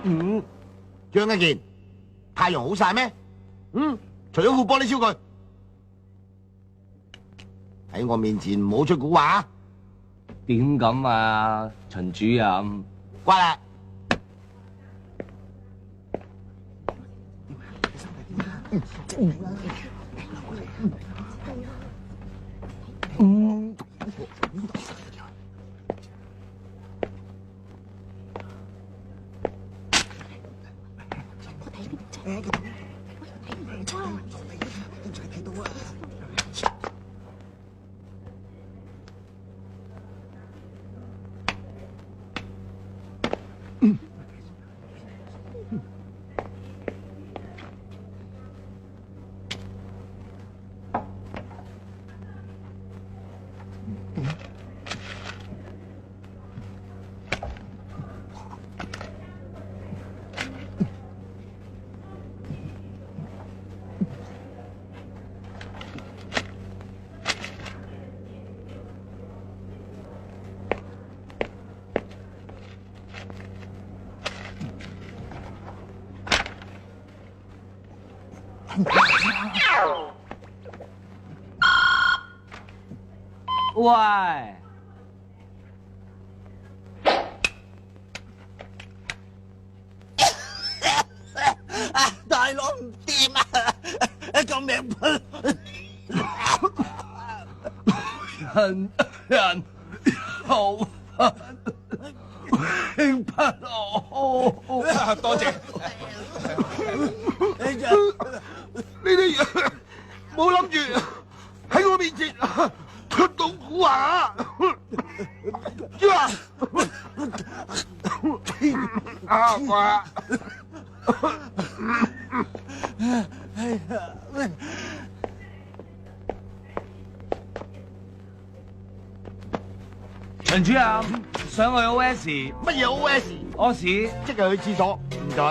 張一健，太陽好曬咩？除咗副玻璃超佢，喺我面前唔好出蠱惑啊！點咁啊，陳主任？乖啦。喂，大佬唔掂啊！救命！人好興不我，多謝。你哋冇諗住喺我面前出到蠱惑啊！知嘛？啊乖。陳主任想去 OS，乜嘢 OS？屙屎。即係去廁所，唔准。